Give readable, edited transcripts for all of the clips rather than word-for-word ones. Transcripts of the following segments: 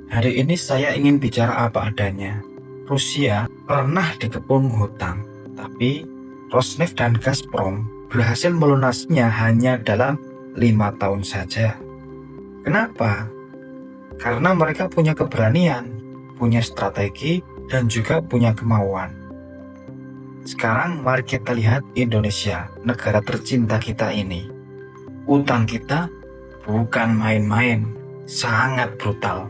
Hari ini saya ingin bicara apa adanya. Rusia pernah dikepung hutang, tapi Rosneft dan Gazprom berhasil melunasinya hanya dalam 5 tahun saja. Kenapa? Karena mereka punya keberanian, punya strategi, dan juga punya kemauan. Sekarang mari kita lihat Indonesia, negara tercinta kita ini. Utang kita bukan main-main, sangat brutal.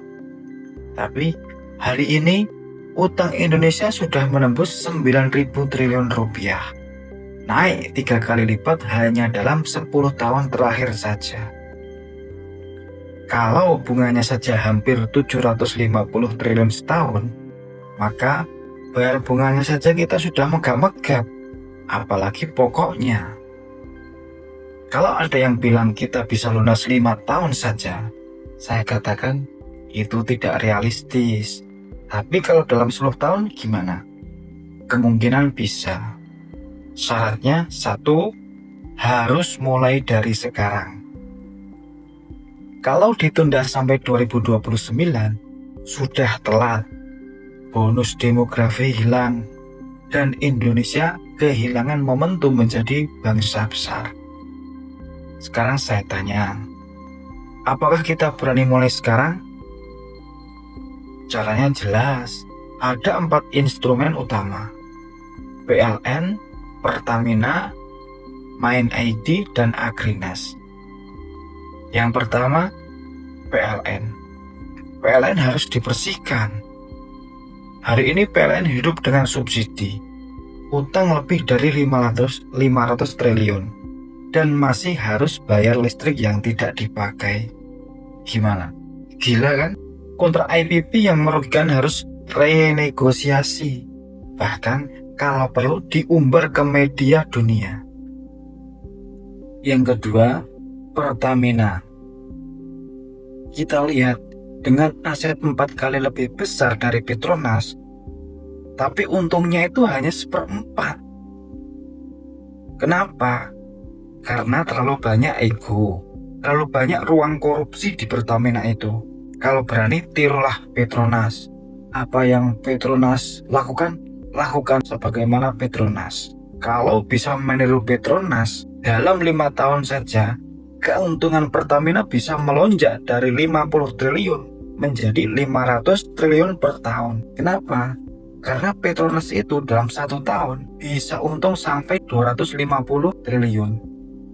Tapi hari ini utang Indonesia sudah menembus 9.000 triliun rupiah. Naik 3 kali lipat hanya dalam 10 tahun terakhir saja. Kalau bunganya saja hampir 750 triliun setahun, maka bayar bunganya saja kita sudah megap-megap, apalagi pokoknya. Kalau ada yang bilang kita bisa lunas 5 tahun saja, saya katakan itu tidak realistis. Tapi kalau dalam 10 tahun gimana? Kemungkinan bisa. Syaratnya satu, harus mulai dari sekarang. Kalau ditunda sampai 2029, sudah telat. Bonus demografi hilang, dan Indonesia kehilangan momentum menjadi bangsa besar. Sekarang saya tanya, apakah kita berani mulai sekarang? Caranya jelas, ada 4 instrumen utama: PLN, Pertamina, Main ID, dan Agrinas. Yang pertama, PLN. PLN harus dibersihkan. Hari ini PLN hidup dengan subsidi, utang lebih dari 500 triliun, dan masih harus bayar listrik yang tidak dipakai. Gimana? Gila kan? Kontrak IPP yang merugikan harus renegosiasi, bahkan kalau perlu diumbar ke media dunia. Yang kedua, Pertamina. Kita lihat, dengan aset 4 kali lebih besar dari Petronas, tapi untungnya itu hanya 1/4. Kenapa? Karena terlalu banyak ego, terlalu banyak ruang korupsi di Pertamina itu. Kalau berani tirulah Petronas. Apa yang Petronas lakukan, lakukan sebagaimana Petronas. Kalau bisa meniru Petronas, dalam 5 tahun saja keuntungan Pertamina bisa melonjak dari 50 triliun menjadi 500 triliun per tahun. Kenapa? Karena Petronas itu dalam 1 tahun bisa untung sampai 250 triliun.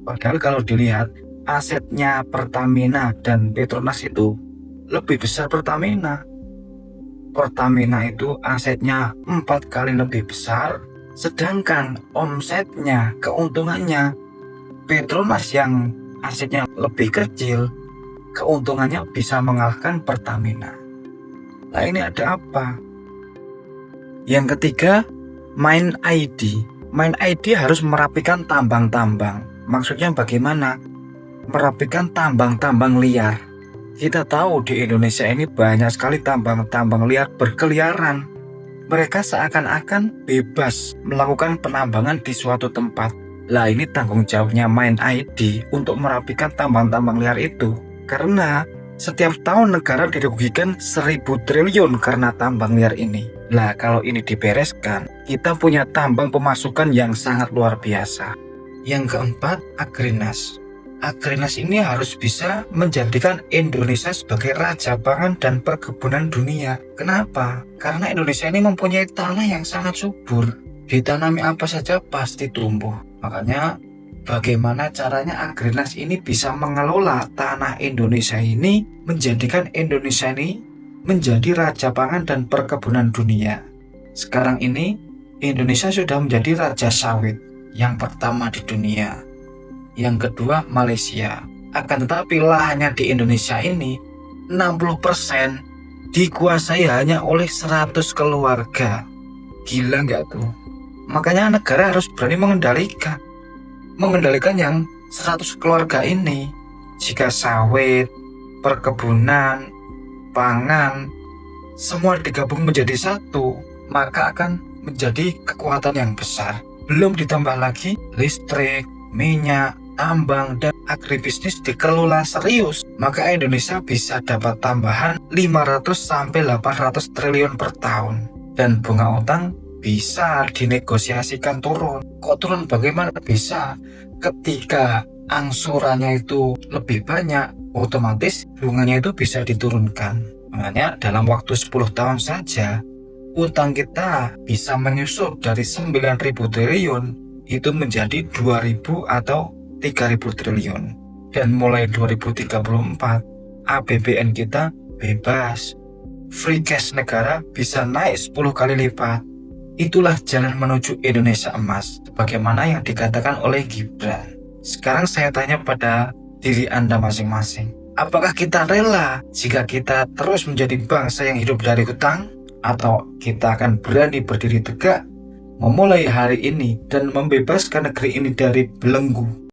Padahal kalau dilihat asetnya Pertamina dan Petronas itu lebih besar Pertamina. Pertamina itu asetnya 4 kali lebih besar, sedangkan omsetnya, keuntungannya Petronas yang asetnya lebih kecil, keuntungannya bisa mengalahkan Pertamina. Nah, ini ada apa? Yang ketiga, Main ID. Main ID harus merapikan tambang-tambang. Maksudnya bagaimana? Merapikan tambang-tambang liar. Kita tahu di Indonesia ini banyak sekali tambang-tambang liar berkeliaran. Mereka seakan-akan bebas melakukan penambangan di suatu tempat. Lah, ini tanggung jawabnya Main ID untuk merapikan tambang-tambang liar itu. Karena setiap tahun negara dirugikan 1.000 triliun karena tambang liar ini. Lah, kalau ini dibereskan, kita punya tambang pemasukan yang sangat luar biasa. Yang keempat, Agrinas. Agrinas ini harus bisa menjadikan Indonesia sebagai raja pangan dan perkebunan dunia. Kenapa? Karena Indonesia ini mempunyai tanah yang sangat subur. Ditanami apa saja pasti tumbuh. Makanya bagaimana caranya Agrinas ini bisa mengelola tanah Indonesia ini, menjadikan Indonesia ini menjadi raja pangan dan perkebunan dunia. Sekarang ini Indonesia sudah menjadi raja sawit yang pertama di dunia. Yang kedua, Malaysia. Akan tetapi lahannya di Indonesia ini 60% dikuasai hanya oleh 100 keluarga. Gila nggak tuh? Makanya negara harus berani mengendalikan yang 100 keluarga ini. Jika sawit, perkebunan, pangan, semua digabung menjadi satu, maka akan menjadi kekuatan yang besar. Belum ditambah lagi listrik, minyak, tambang, dan agribisnis dikelola serius, maka Indonesia bisa dapat tambahan 500-800 triliun per tahun. Dan bunga utang bisa dinegosiasikan turun. Kok turun bagaimana? Bisa. Ketika angsurannya itu lebih banyak, otomatis bunganya itu bisa diturunkan. Makanya dalam waktu 10 tahun saja, utang kita bisa menyusut dari 9.000 triliun itu menjadi 2.000 atau 3.000 triliun. Dan mulai 2034, APBN kita bebas. Free cash negara bisa naik 10 kali lipat. Itulah jalan menuju Indonesia emas, sebagaimana yang dikatakan oleh Gibran. Sekarang saya tanya pada diri Anda masing-masing. Apakah kita rela jika kita terus menjadi bangsa yang hidup dari hutang? Atau kita akan berani berdiri tegak, memulai hari ini dan membebaskan negeri ini dari belenggu?